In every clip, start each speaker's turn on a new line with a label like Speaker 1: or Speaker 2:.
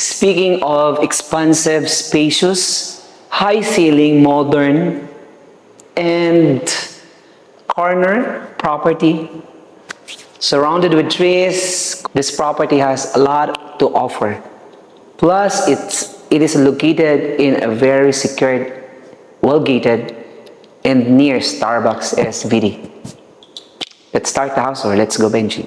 Speaker 1: Speaking of expansive, spacious, high ceiling, modern, and corner property, surrounded with trees, this property has a lot to offer. Plus, it is located in a very secured, well-gated, and near Starbucks SVD. Let's start the house tour. Let's go, Benji.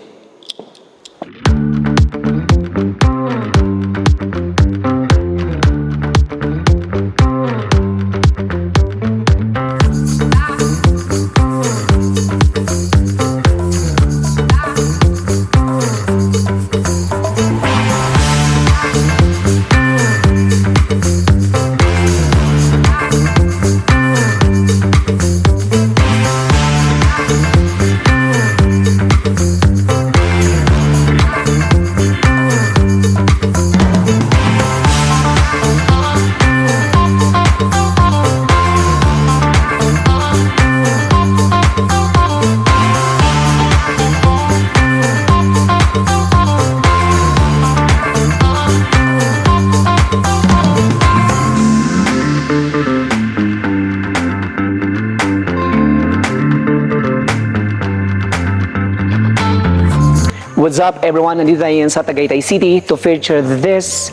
Speaker 1: What's up everyone? Nandito tayo sa Tagaytay City to feature this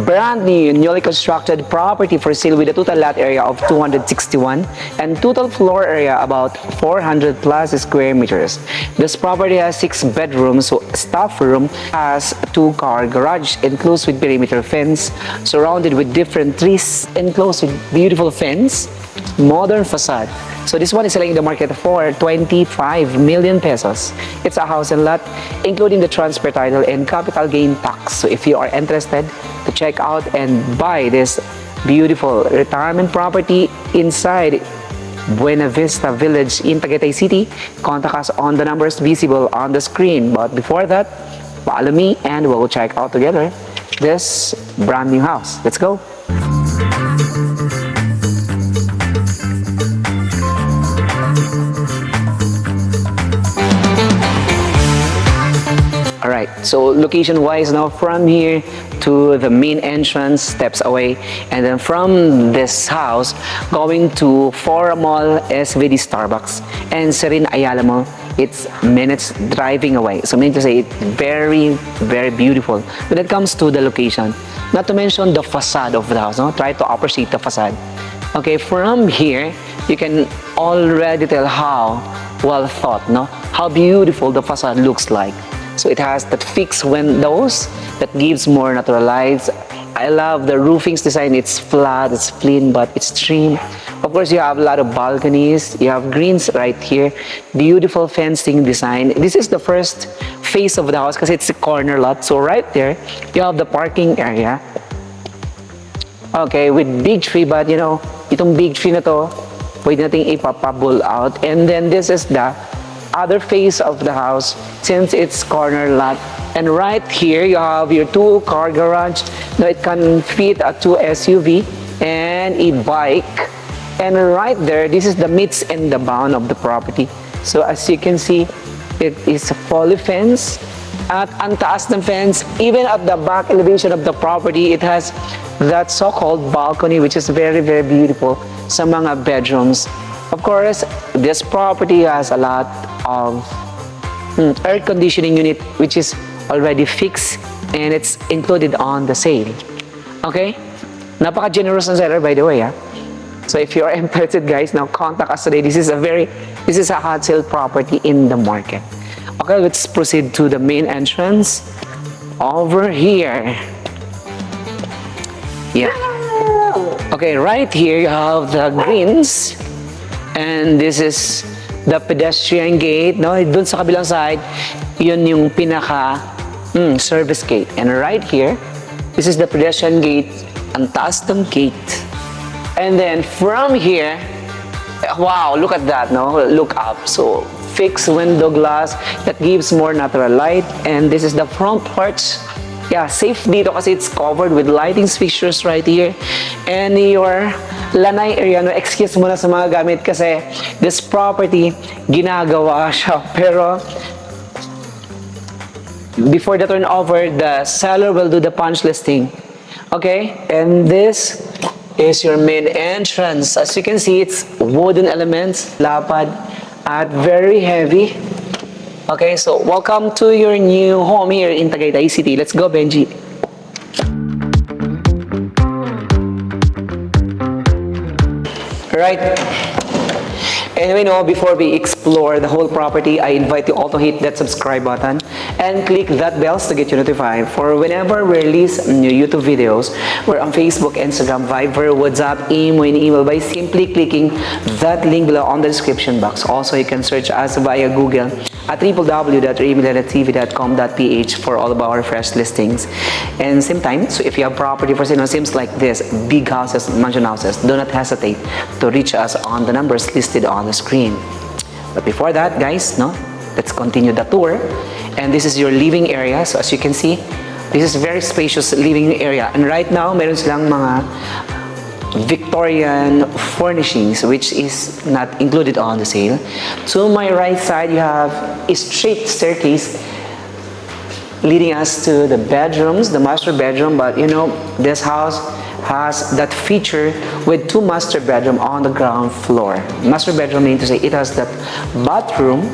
Speaker 1: brand new, newly constructed property for sale with a total lot area of 261 and total floor area about 400 plus square meters. This property has 6 bedrooms, so staff room, has 2-car garage enclosed with perimeter fence, surrounded with different trees, enclosed with beautiful fence, modern facade. So this one is selling in the market for 25 million pesos. It's a house and lot, including the transfer title and capital gain tax. So if you are interested to check out and buy this beautiful retirement property inside Buena Vista Village in Tagaytay City, contact us on the numbers visible on the screen. But before that, follow me and we'll check out together this brand new house. Let's go. Alright, so location-wise now, from here to the main entrance, steps away, and then from this house, going to Fora Mall, SVD Starbucks, and Serene Ayala Mall, it's minutes driving away. So meaning to say, it's very, very beautiful when it comes to the location. Not to mention the facade of the house, no? Try to appreciate the facade. Okay, from here, you can already tell how well thought, no? How beautiful the facade looks like. So it has that fixed windows that gives more natural lights. I love the roofing's design. It's flat, it's clean, but it's trim. Of course, you have a lot of balconies. You have greens right here. Beautiful fencing design. This is the first face of the house because it's a corner lot. So right there, you have the parking area. Okay, with big tree, but you know, itong big tree na to, pwede nating ipapabul out. And then this is the other face of the house since it's corner lot. And right here you have your 2-car garage. Now it can fit a 2 SUV and a bike. And right there, this is the midst and the bound of the property. So as you can see, it is fully fenced. At ang taas ng fence, even at the back elevation of the property, it has that so-called balcony, which is very, very beautiful sa mga bedrooms. Of course, this property has a lot of air conditioning unit, which is already fixed and it's included on the sale. Okay? Napaka-generous ng seller, by the way. So if you are interested, guys, now contact us today. This is a hot sale property in the market. Okay, let's proceed to the main entrance. Over here. Yeah. Okay, right here you have the greens. And this is the pedestrian gate, no? Doon sa kabilang side, yun yung pinaka service gate. And right here, this is the pedestrian gate, ang taas ng gate. And then from here, wow, look at that, no? Look up. So fixed window glass that gives more natural light. And this is the front porch. Yeah, safe dito kasi it's covered with lighting fixtures right here. And your lanay area, no, excuse mo na sa mga gamit kasi this property, ginagawa siya. Pero before the turnover, the seller will do the punch listing Okay, and this is your main entrance. As you can see, it's wooden elements, lapad, at very heavy. Okay, so welcome to your new home here in Tagaytay City. Let's go, Benji. Right. Anyway, no, before we explore the whole property, I invite you all to hit that subscribe button and click that bells to get you notified for whenever we release new YouTube videos. We're on Facebook, Instagram, Viber, WhatsApp, email, and email by simply clicking that link below on the description box. Also, you can search us via Google at www.reymillada.tv.com.ph for all of our fresh listings. And same time, so if you have property for sale, seems like this, big houses, mansion houses, do not hesitate to reach us on the numbers listed on the screen. But before that, guys, no, let's continue the tour. And this is your living area. So as you can see, this is very spacious living area. And right now, meron silang mga Victorian furnishings, which is not included on the sale. To my right side, you have a straight staircase leading us to the bedrooms, the master bedroom. But you know, this house has that feature with two master bedroom on the ground floor. Master bedroom means to say it has that bathroom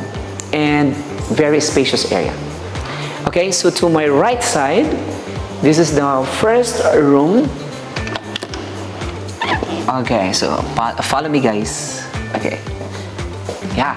Speaker 1: and very spacious area. Okay, so to my right side, this is the first room. Okay, so follow me, guys. Okay, yeah.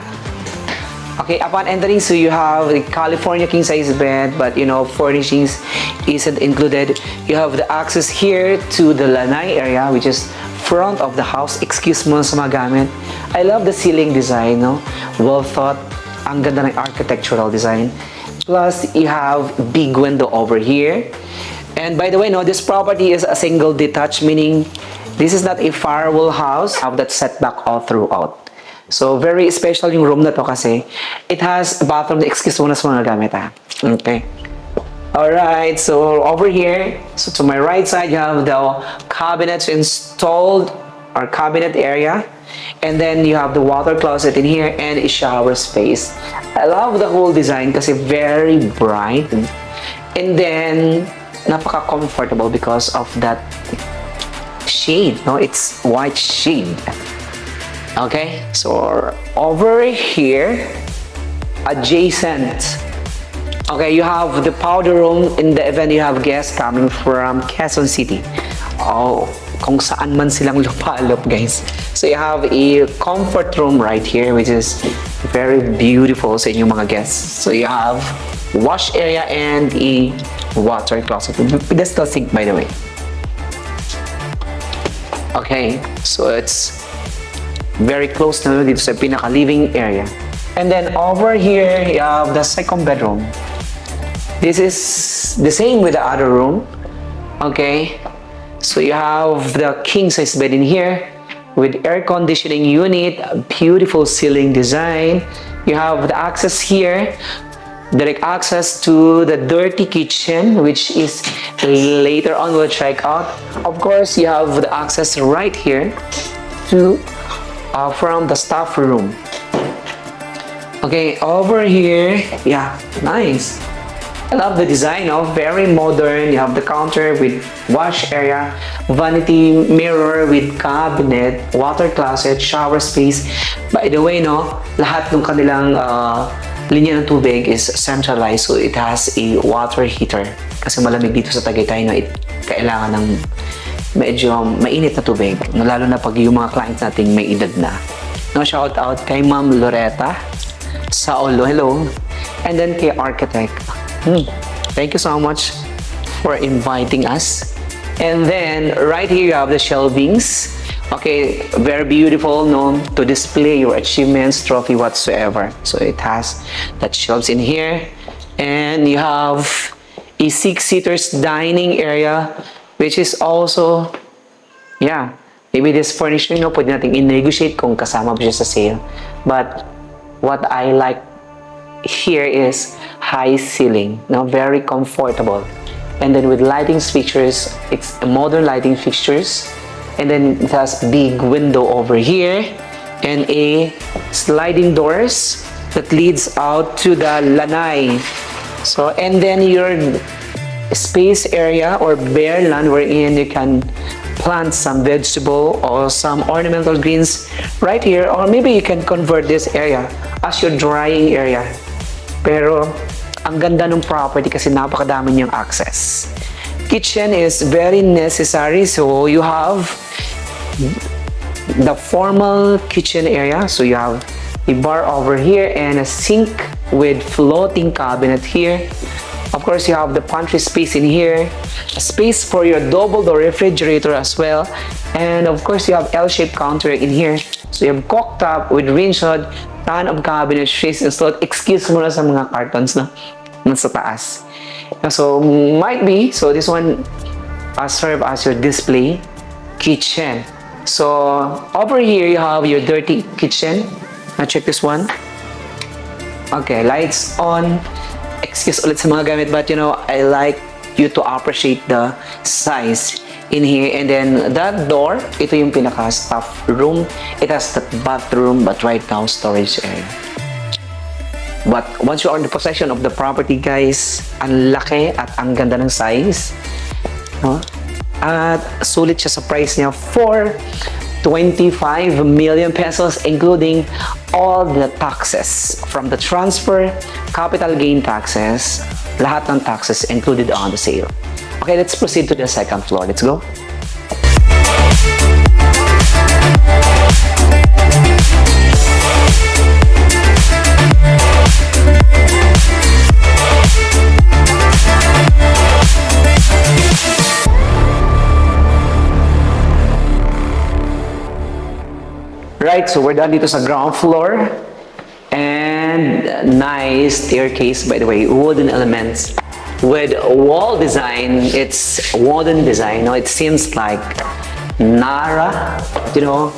Speaker 1: Okay, upon entering, so you have the California king size bed, but you know, furnishings isn't included. You have the access here to the lanai area, which is front of the house. Excuse mo sa mga gamit. I love the ceiling design, no? Well thought. Ang ganda ng architectural design. Plus, you have big window over here. And by the way, no, this property is a single detached, meaning this is not a firewall house. Have that setback all throughout. So, very special yung room na to kasi it has a bathroom na excuse mo na sa mga gamit, ha? Okay. Alright, so over here, so to my right side, you have the cabinets installed, or cabinet area. And then you have the water closet in here and a shower space. I love the whole design kasi very bright. And then, napaka-comfortable because of that shade, no? It's white shade. Okay, so over here, adjacent, okay, you have the powder room in the event you have guests coming from Quezon City. Oh, kung saan man silang lupalop, guys. So you have a comfort room right here, which is very beautiful sa inyong mga guests. So you have wash area and a water closet. That's the sink, by the way. Okay, so it's very close na dito sa pinaka-living area. And then over here, you have the second bedroom. This is the same with the other room. Okay, so you have the king-size bed in here with air conditioning unit, beautiful ceiling design. You have the access here, direct access to the dirty kitchen, which is later on we'll check out. Of course, you have the access right here to from the staff room. Okay, over here, yeah, nice. I love the design, no? Very modern. You have the counter with wash area, vanity mirror with cabinet, water closet, shower space. By the way, no, lahat ng kanilang linya ng tubig is centralized, so it has a water heater. Kasi malamig dito sa Tagaytay, no, kailangan ng medyo mainit na tubig, lalo na pag yung mga clients natin may edad na. No, shout out kay Ma'am Loretta Saolo, hello. And then kay Architect. Thank you so much for inviting us. And then right here you have the shelvings. Okay, very beautiful, no, to display your achievements, trophy, whatsoever. So it has that shelves in here. And you have a 6-seaters dining area, which is also, yeah, maybe this furnishing, no, pwede natin i-negotiate kung kasama ba siya sa sale. But what I like here is high ceiling, no, very comfortable. And then with lighting fixtures, it's modern lighting fixtures. And then it has big window over here and a sliding doors that leads out to the lanai. So, and then your space area or bare land wherein you can plant some vegetable or some ornamental greens right here, or maybe you can convert this area as your drying area. Pero ang ganda ng property kasi napakadami niyang access. Kitchen is very necessary, so you have the formal kitchen area. So you have a bar over here and a sink with floating cabinet here. Of course, you have the pantry space in here, a space for your double door refrigerator as well, and of course, you have L-shaped counter in here. So you have cooktop with range hood, ton of cabinet trays installed. Excuse mo na sa mga cartons na nasa taas. So might be, so this one serve as your display kitchen. So over here, you have your dirty kitchen. Now check this one. Okay, lights on. Excuse ulit sa mga gamit, but you know, I like you to appreciate the size in here. And then that door, ito yung pinaka-staff room. It has that bathroom, but right now storage area. But once you are in the possession of the property, guys, ang laki at ang ganda ng size, no? At sulit siya sa price niya for 25 million pesos, including all the taxes from the transfer, capital gain taxes, lahat ng taxes included on the sale. Okay, let's proceed to the second floor. Let's go. Right, so we're done dito sa ground floor. And nice staircase, by the way, wooden elements. With wall design, it's wooden design. No? It seems like Nara, you know,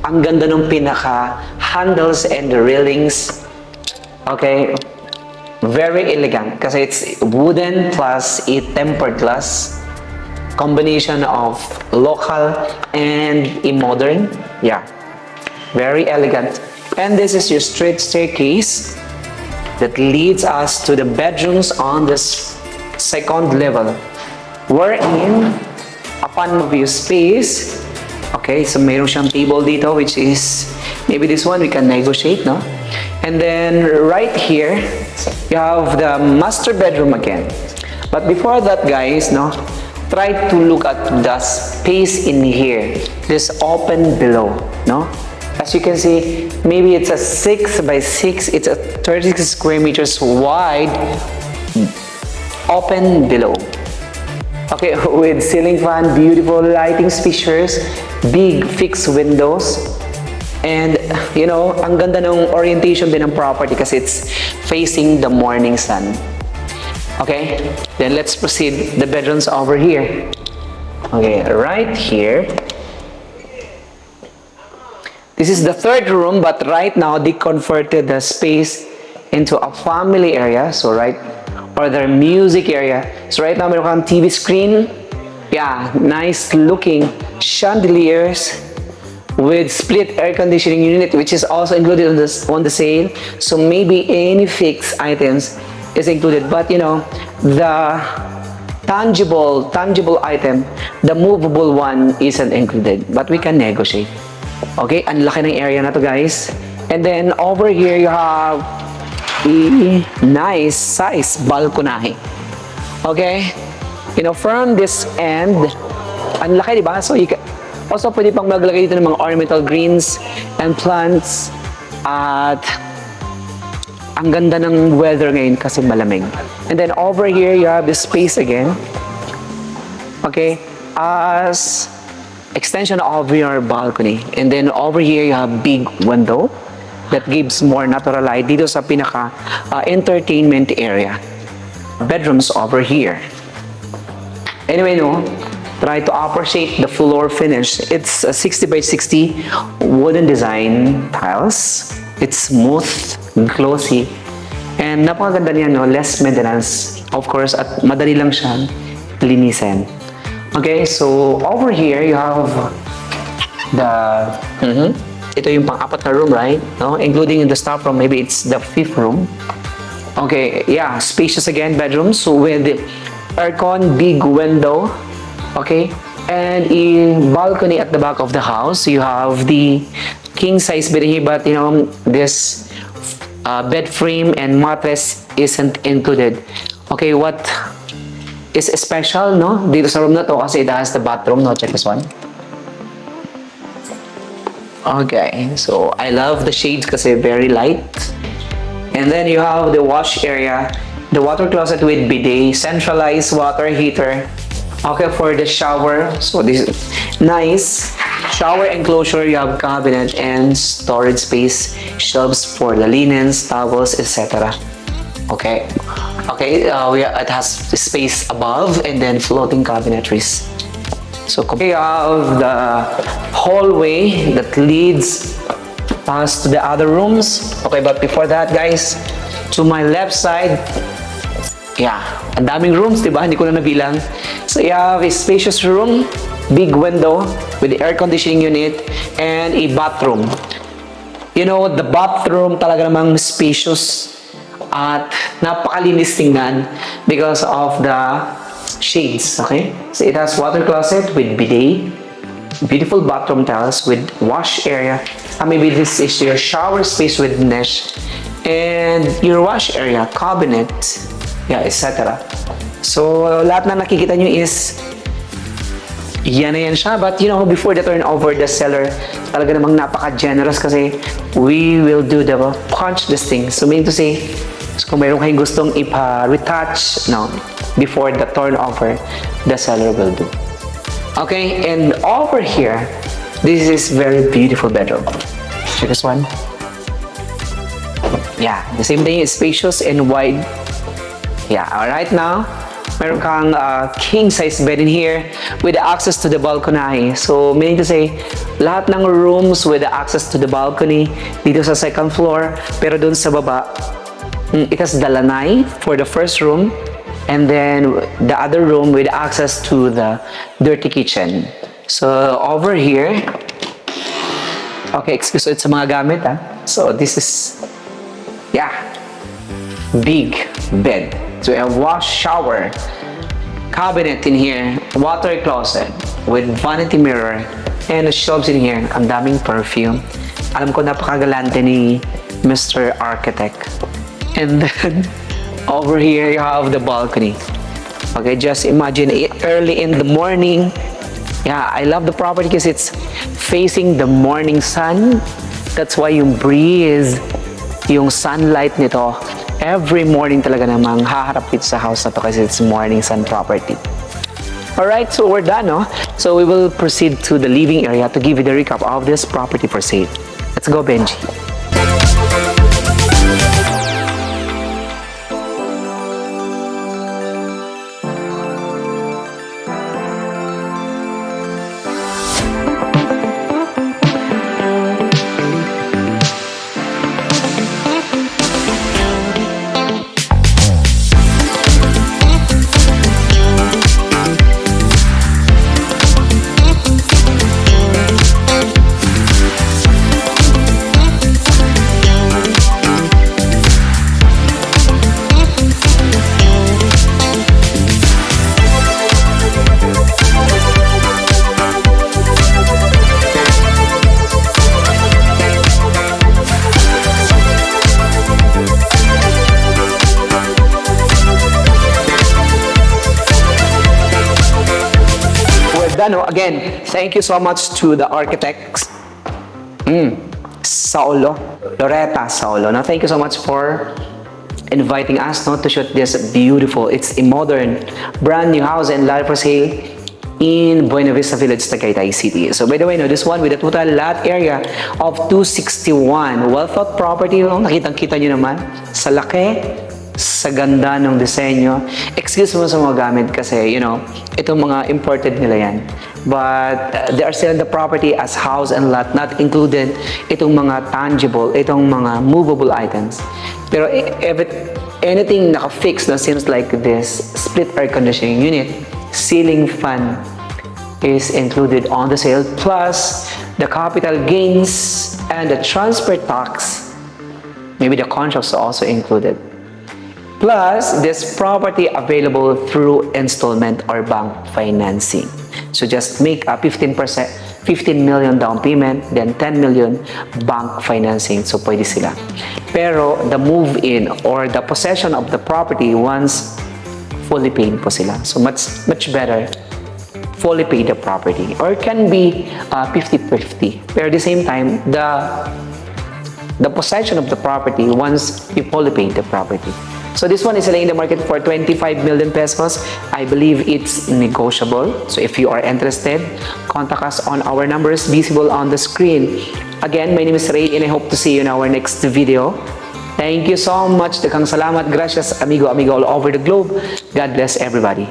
Speaker 1: ang ganda ng pinaka handles and the railings. Okay, very elegant kasi it's wooden plus a tempered glass. Combination of local and a modern. Yeah. Very elegant. And this is your straight staircase that leads us to the bedrooms on this second level. Wherein, upon view space, okay, so mayroon siyang table dito, which is, maybe this one we can negotiate, no? And then, right here, you have the master bedroom again. But before that, guys, no, try to look at the space in here. This open below, no? As you can see, maybe it's a 6 by 6, it's a 36 square meters wide, open below. Okay, with ceiling fan, beautiful lighting fixtures, big fixed windows, and you know, ang ganda ng orientation din ng property kasi it's facing the morning sun. Okay, then let's proceed. The bedrooms over here. Okay, right here. This is the third room, but right now they converted the space into a family area. So right, or their music area. So right now, meron kang TV screen. Yeah, nice looking chandeliers with split air conditioning unit, which is also included on the sale. So maybe any fixed items is included, but you know, the tangible item, the movable one isn't included, but we can negotiate. Okay, ang laki ng area na to, guys. And then over here you have a nice size balcony. Okay, you know, from this end, ang laki, diba? So you can also pwede pang maglagay dito ng mga ornamental greens and plants. At ang ganda ng weather ngayon kasi malamig. And then over here you have the space again. Okay, as extension of your balcony. And then over here you have big window that gives more natural light dito sa pinaka entertainment area. Bedrooms over here. Anyway, no, try to appreciate the floor finish. It's a 60 by 60 wooden design tiles. It's smooth, glossy, and napakaganda niya, no, less maintenance, of course, at madali lang siyang linisin. Okay, so over here you have the ito yung pang-apat na room, right? No, including in the staff room, maybe it's the 5th room. Okay, yeah, spacious again bedroom. So with aircon, big window, okay? And in balcony at the back of the house, you have the king size bed here, but you know, this bed frame and mattress isn't included. Okay, what is special, no? Dito sa room na to kasi it has the bathroom, no? Check this one. Okay, so I love the shades kasi very light. And then you have the wash area, the water closet with bidet, centralized water heater. Okay, for the shower, so this is nice. Shower enclosure, you have cabinet and storage space, shelves for the linens, towels, etc. Okay, it has space above and then floating cabinetries. So we have the hallway that leads past to the other rooms. Okay, but before that, guys, to my left side, yeah, ang daming rooms, diba? Hindi ko na nabilang. So you have a spacious room, big window with the air conditioning unit, and a bathroom. You know, the bathroom talaga namang spacious at napakalinis tingnan because of the shades, okay? So it has water closet with bidet, beautiful bathroom tiles with wash area. Maybe this is your shower space with mesh, and your wash area, cabinet, yeah, etc. So lahat na nakikita nyo is yan na yan siya. But you know, before the turnover, the seller talaga namang napaka-generous kasi we will do the punch this thing. So meaning to say, so kung mayroon kayong gustong ipa-retouch, no, before the turnover, the seller will do. Okay, and over here, this is very beautiful bedroom. Check this one. Yeah, the same thing is spacious and wide. Yeah, right now, meron kang king size bed in here with access to the balcony. So, meaning to say, lahat ng rooms with access to the balcony dito sa second floor, pero dun sa baba, it has the lanai for the first room, and then the other room with access to the dirty kitchen. So over here, okay, excuse me, it's mga gamit ha. So this is, yeah, big bed. So we have wash, shower, cabinet in here, water closet with vanity mirror, and the shelves in here. Ang daming perfume. Alam ko napakagalante ni Mr. Architect. And then over here you have the balcony. Okay, just imagine it early in the morning. Yeah, I love the property because it's facing the morning sun. That's why yung breeze, yung sunlight nito, every morning talaga namang haharap dito sa house na to kasi it's morning sun property. Alright, so we're done, no? So we will proceed to the living area to give you the recap of this property for sale. Let's go, Benji. No, again, thank you so much to the architects. Saulo, Loretta Saulo. No, thank you so much for inviting us, no, to shoot this beautiful. It's a modern, brand new house and lot for sale in Buena Vista Village, Tagaytay City. So by the way, no, this one with a total lot area of 261. Well thought property. No? Nakitang-kita nyo naman sa laki, sa ganda ng disenyo. Excuse mo sa mga gamit kasi, you know, itong mga imported nila yan. But they are still in the property as house and lot, not included itong mga tangible, itong mga movable items. Pero if anything naka-fix na seems like this split air conditioning unit, ceiling fan is included on the sale, plus the capital gains and the transfer tax, maybe the contracts are also included. Plus, this property available through installment or bank financing. So just make a 15%, 15 million down payment, then 10 million bank financing. So pwede sila. Pero the move-in or the possession of the property once fully paid po sila. So much better fully pay the property, or it can be 50-50. Pero at the same time, the possession of the property once you fully pay the property. So this one is selling in the market for 25 million pesos. I believe it's negotiable. So if you are interested, contact us on our numbers visible on the screen. Again, my name is Rey and I hope to see you in our next video. Thank you so much. Daghang salamat. Gracias, amigo all over the globe. God bless everybody.